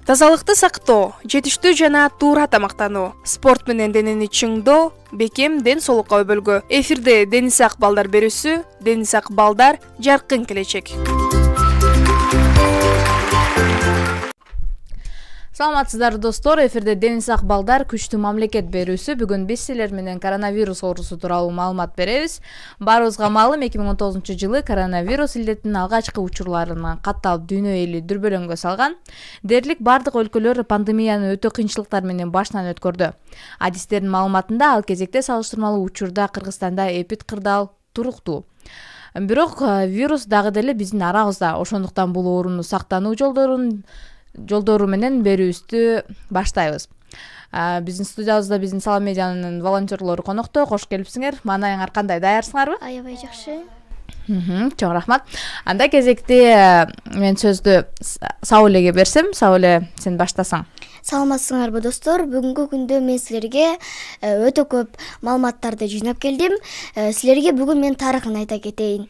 Тазалыкты сактоо, жетиштүү жана туура тамактануу, спорт менен денени чыңдоо, бекем ден соолукка өбөлгө. Эфирде Дениз Ак балдар берүүсү, Дениз Ак балдар жаркын келечек. Саламатсыздар достор, эфирде Дениз Ак балдар күчтүү мамлекет берүүсү. Бүгүн биз силер менен коронавирус оорусу тууралуу маалымат беребиз. Баарыбызга маалым 2019-жылы коронавирус илдетинин алгачкы учурларынан катталып дүйнө эли дүрбөлөңгө салган. Дээрлик бардык өлкөлөр пандемияны өтө кыйынчылыктар менен башынан өткөрдү. Адистердин маалыматында ал кезекте салыштырмалуу учурда Кыргызстанда эпид кырдаал туруктуу. Бирок вирус дагы деле биздин арабызда, ошондуктан бул ооруну сактануу жолдору менен берүүбүздү баштайбыз. Биздин студиябызда биздин Салам медианын волонтерлору конокто. Кош келипсиңер. Маанайыңар кандай, даярсыңарбы? Аябай жакшы. Чоң рахмат. Анда кезекте мен сөздү Саулеге берсем. Сауле, сен баштасаң. Саламатсыңарбы достор? Бүгүнкү күндө мен силерге өтө көп маалыматтарды жыйнап келдим. Силерге бүгүн мен тарыхын айта кетейин.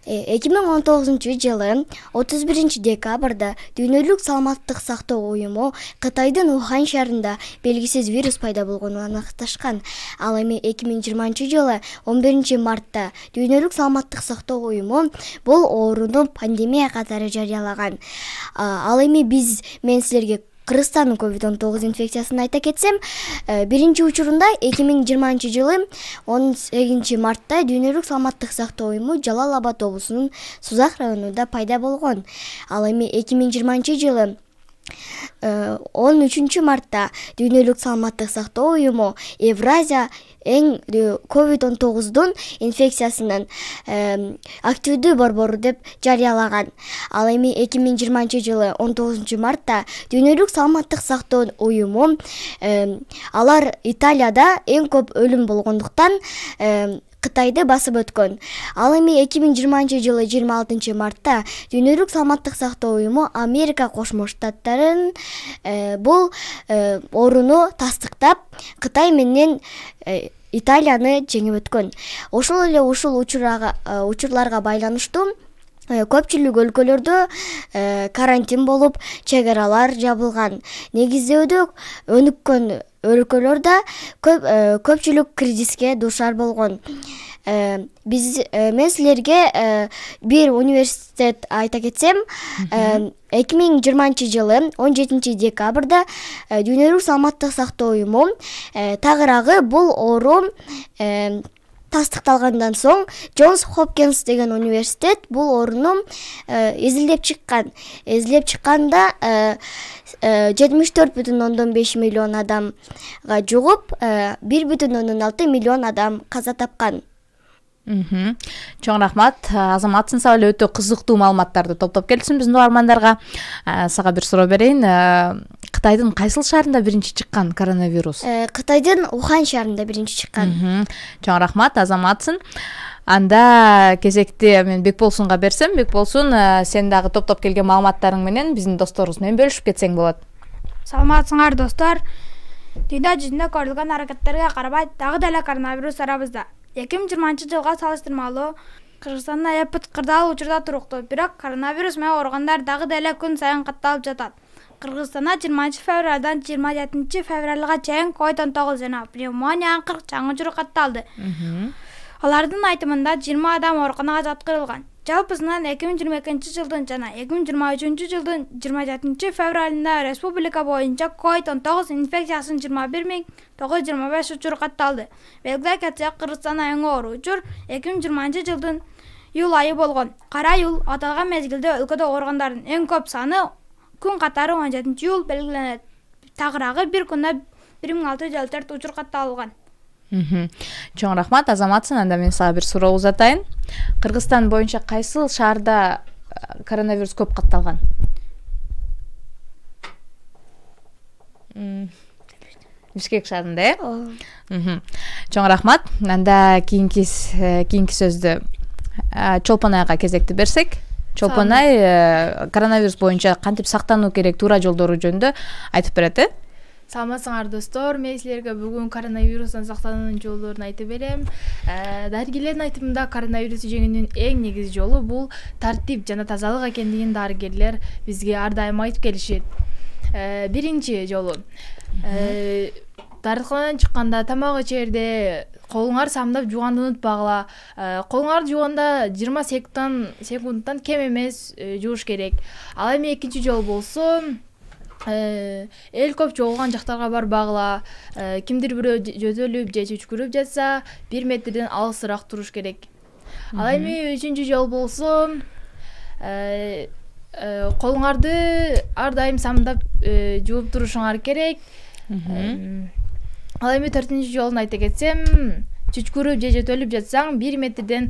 2019-жылы 31 декабрда Дүйнөлүк саламаттык сактоо уюму Кытайдын Ухань шаарында белгисиз вирус пайда болгонун аныкташкан. Ал эми 2020-жылы 11 мартта Дүйнөлүк саламаттык сактоо уюму бул ооруну пандемия катары жарыялаган. Ал эми мен силерге Кыргызстандын COVID-19 инфекциясын айта кетсем, биринчи учурунда 2020-жылы 18 мартта Дүйнөлүк саламаттык сактоо уюму Жалал Абад облусунун Сузак районунда пайда болгон. Ал эми 2020-жылы 13 мартта Дүйнөлүк саламаттык сактоо уюму Евразия COVID-19 инфекциясынын активдүү борбору деп жарыялаган. Ал эми 2020-жылы 19 мартта Дүйнөлүк саламаттык сактоо уюму алар Италияда эң көп өлүм болгондуктан Кытайды басып өткөн. Ал эми 2020-жылы 26 мартта Дүйнөлүк саламаттык сактоо уюму Америка Кошмо Штаттарын бул ооруну тастыктап, Кытай менен Италияны жеңип өткөн. Ошол эле ушул учурларга байланыштуу көпчүлүк өлкөлөрдө карантин болуп, чек-аралар жабылган. Негиздөөдө өнүккөн өлкөлөрдө көпчүлүк кризиске дуушар болгон. Мен силерге бир университет айта кетсем, 2020-жылы 17 декабрда Дүйнөлүк саламаттык сактоо уюму тагыраагы бул оору тастыкталгандан соң Джонс Хопкинс деген университет бул ооруну изилдеп чыккан. Изилдеп чыкканда 74,5 миллион адамга жугуп, 1,6 миллион адам каза тапкан. Чоң рахмат. Азаматсың, Сауле, өтө кызыктуу маалыматтарды топтоп келдиң биздин угармандарга. Сага бир суроо берейин. Кытайдын кайсыл шаарында биринчи чыккан коронавирус? Кытайдын Ухань шаарында биринчи чыккан. Чоң рахмат, азаматсың. Анда кезекте мен Бекболсунга берсем. Бекболсун, сен дагы топтоп келген маалыматтарың менен биздин досторубуз менен бөлүшүп кетсең болот. Саламатсыңар достор. Дүйнө жүзүндө көрүлгөн аракеттерге карабай дагы деле коронавирус арабызда. 2020-жылга салыштырмалуу Кыргызстанда эпид кырдаал учурда туруктуу, бирок коронавирус менен ооругандар дагы деле күн сайын катталып жатат. Кыргызстанда 20 февралдан 27 февралга чейин COVID-19 жана пневмонияга 40 жаңы учур катталды. Алардын айтымында 20 адам ооруканага жаткырылган. Жалпысынан 2022-жылдын жана 2023-жылдын 27 февралында республика боюнча COVID-19 инфекциясынын 21.925 учуру катталды. Белгилей кетсек, Кыргызстанда эң оору учур 2020-жылдын июль айы болгон. Кара июль аталган мезгилде өлкөдө ооругандардын эң көп саны күн катары 17 июль белгиленет. Тагыраагы бир күндө 1654 учур катталган. Чоң рахмат, азаматсың. Анда мен сага бир суроо узатайын. Кыргызстан боюнча кайсыл шаарда коронавирус көп катталган? Бишкек шаарында, Чоң рахмат. Анда кийинки сөздү Чолпон айга кезекти берсек. Чолпон ай коронавирус боюнча кантип сактануу керек, туура жолдору жөнүндө айтып берет. Саламатсыңар достор, мен силерге бүгүн коронавирустан сактануунун жолдорун айтып берем. Дарыгерлердин айтымында коронавирусту жеңүүнүн эң негизги жолу бул тартип жана тазалык экендигин дарыгерлер бизге ар дайым айтып келишет. Биринчи жолу дарыканадан чыкканда, тамак ичерде колуңар самдап жууганды унутпагыла. Колуңарды жууганда 20 секундтан кем эмес жууш керек. Ал эми экинчи жол болсо эл көп чогулган жактарга барбагыла. Кимдир бирөө жөтөлүп же чүчкүрүп жатса 1 метрден алысыраак туруш керек. Ал эми үчүнчү жол болсо колуңарды ар дайым самдап жууп турушуңар керек. Ал эми төртүнчү жолун айта кетсем, чүчкүрүп же жөтөлүп жатсаң 1 метрден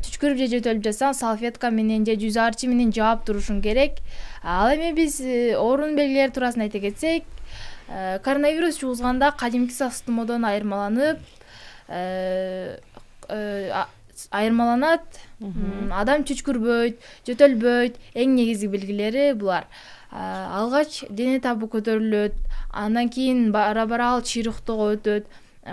чүчкүрүп же жөтөлүп жатсаң салфетка менен же жүз арчы менен жаап турушуң керек. Ал эми биз оорунун белгилери туурасында айта кетсек, коронавирус жугузганда кадимки сас тумоодон айырмаланат. Адам чүчкүрбөйт, жөтөлбөйт. Эң негизги белгилери булар. Алгач дене табы көтөрүлөт, андан кийин бара-бара ал чыйрыктоого өтөт,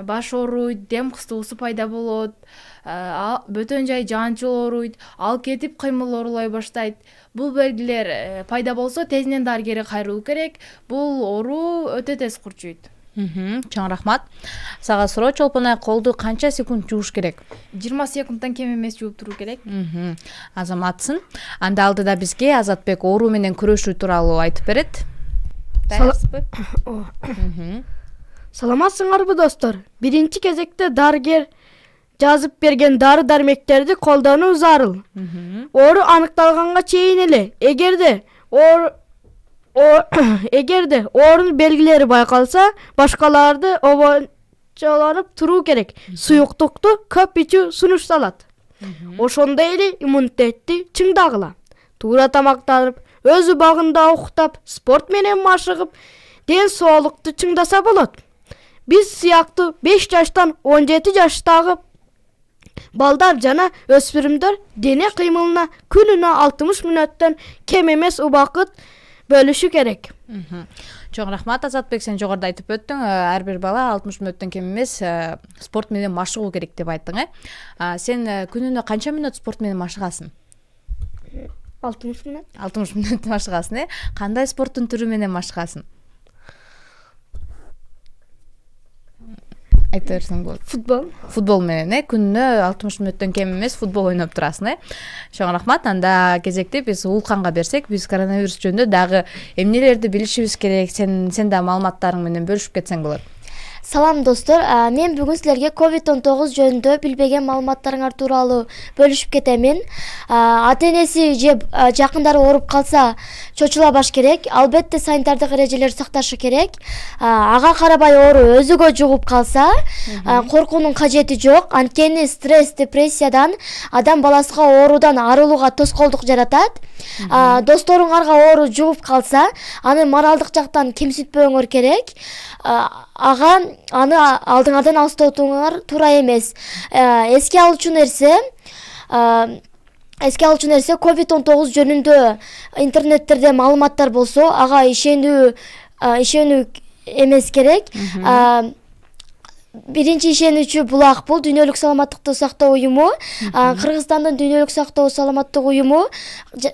баш ооруйт, дем кыстуусу пайда болот, бөтөн жай жанчыл ооруйт, ал кетип кыймыл оорулай баштайт. Бул белгилер пайда болсо тезинен дарыгерге кайрылуу керек. Бул оору өтө тез курчуйт. Чоң рахмат. Сага суроо, Чолпон ай, колду канча секунд жууш керек? 20 секундтан кем эмес жууп туруу керек. Азаматсың. Анда алдыда бизге Азатбек оору менен күрөшүү тууралуу айтып берет. Даярсызбы? Саламатсыңарбы достор? Биринчи кезекте дарыгер жазып берген дары-дармектерди колдонуу зарыл. Оору аныкталганга чейин эле, эгерде оорунун белгилери байкалса, башкаларды обончолонуп туруу керек. Суюктукту көп ичүү сунушталат. Ошондой эле иммунитетти чыңдагыла. Туура тамактанып, өз убагында уктап, спорт менен машыгып, ден соолукту чыңдаса болот. Биз сыяктуу 5 жаштан 17 жаштагы балдар жана өспүрүмдөр дене кыймылына күнүнө 60 мүнөттөн кем эмес убакыт бөлүшү керек. Чоң рахмат, Азатбек, сен жогоруда айтып өттүң, ар бир бала 60 мүнөттөн кем эмес спорт менен машыгуу керек деп айттың. Сен күнүнө канча мүнөт спорт менен машыгасың? 60 мүнөт. 60 мүнөт машыгасың, Кандай спорттун түрү менен машыгасың? Айта берсең болот. Футбол менен, күнүнө 60 мүнөттөн кем эмес футбол ойноп турасың, Чоң рахмат. Анда кезекти биз Улуканга берсек, биз коронавирус жөнүндө дагы эмнелерди билишибиз керек? Сен да маалыматтарың менен бөлүшүп кетсең болот. Салам достор, мен бүгүн силерге COVID-19 жөнүндө билбеген маалыматтарыңар тууралуу бөлүшүп кетемин. Ата-энеси же жакындары ооруп калса, чочулабаш керек. Албетте санитардык эрежелерди сакташы керек. Ага карабай оору өзүгө жугуп калса, коркуунун кажети жок. Анткени стресс, депрессиядан адам баласына оорудан арылууга тоскоолдук жаратат. Досторуңарга оору жугуп калса, аны моралдык жактан кемситпөөңөр керек. Аны алдыңардан алыстатууңар туура эмес. Эске алуучу нерсе COVID-19 жөнүндө интернеттерде маалыматтар болсо, ага ишенүү эмес керек. Биринчи ишенүүчү булак бул Дүйнөлүк саламаттыкты сактоо уюму. Кыргызстандын Дүйнөлүк сактоо саламаттык уюму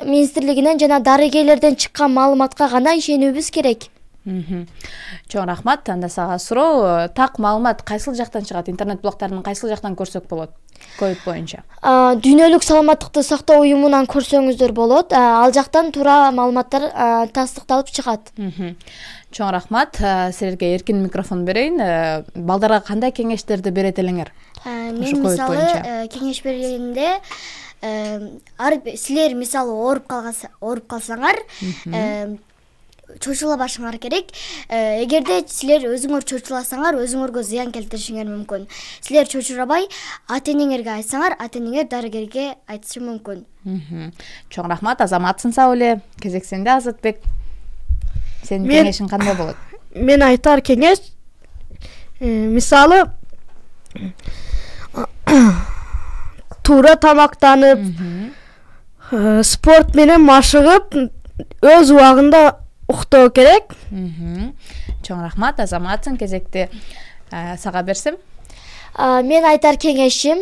министрлигинен жана дарыгерлерден чыккан маалыматка гана ишенүүбүз керек. Чоң рахмат. Анда сага суроо, так маалымат кайсыл жактан чыгат? Интернет блогтарын кайсыл жактан көрсөк болот? COVID боюнча. Дүйнөлүк саламаттыкты сактоо уюмунан көрсөңүздөр болот. Ал жактан туура маалыматтар тастыкталып чыгат. Чоң рахмат. Силерге эркин микрофон берейин. Балдарга кандай кеңештерди берет элеңер? Мен мисалы кеңеш бергенде, силер мисалы ооруп калсаңар, чочулабашыңар керек. Эгерде силер өзүңөр чочуласаңар, өзүңөргө зыян келтиришиңер мүмкүн. Силер чочурабай, ата-энеңерге айтсаңар, ата-энеңер дарыгерге айтышы мүмкүн. Чоң рахмат. Азаматсың сау эле. Кезек сенде, Азатбек. Сенин кеңешиң кандай болот? Мен айтар кеңеш, мисалы туура тамактанып, спорт менен машыгып, өз убагында уктоо керек. Чоң рахмат. Азаматсың, кезекти сага берсем. Мен айтар кеңешим,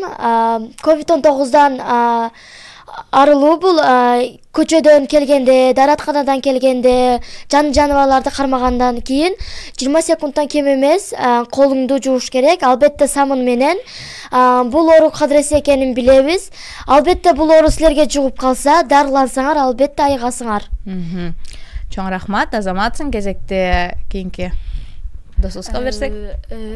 COVID-19-дан арылуу бул көчөдөн келгенде, дааратканадан келгенде, жан жаныбарларды кармагандан кийин 20 секундтан кем эмес колуңду жууш керек. Албетте самын менен. Бул оору кадыресе экенин билебиз. Албетте бул оору силерге жугуп калса, дарылансаңар, албетте айыгасыңар. Чоң рахмат. Азаматсың, кезекте кийинки досубузга берсек.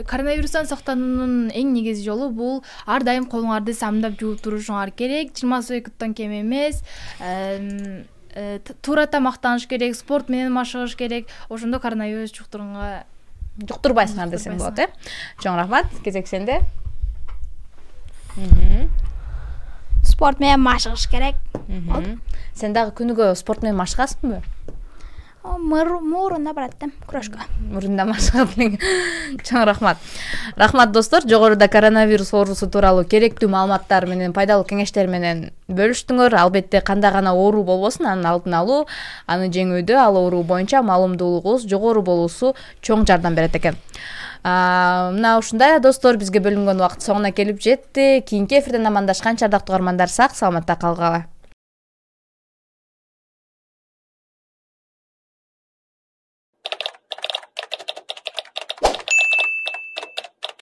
Коронавирустан сактануунун эң негизги жолу бул ар дайым колуңарды самдап жууп турушуңар керек. 20 секундтан кем эмес. Туура тамактаныш керек, спорт менен машыгыш керек. Ошондо коронавирус жуктурбайсыңар десең болот, Чоң рахмат. Кезек сенде. Спорт менен машыгыш керек. Сен дагы күнүгө спорт менен машыгасыңбы? Мурунда бараттым, күрөшкө. Мурунда машыгат. Чоң рахмат. Рахмат достор, жогоруда коронавирус оорусу тууралуу керектүү маалыматтар менен, пайдалуу кеңештер менен бөлүштүңөр. Албетте кандай гана оору болбосун, анын алдын алуу, аны жеңүүдө ал оору боюнча маалымдуулугубуз жогору болуусу чоң жардам берет экен. Мына ушундай достор, бизге бөлүнгөн убакыт соңуна келип жетти. Кийинки эфирден амандашканча ардактуу угармандар, сак саламатта калгыла.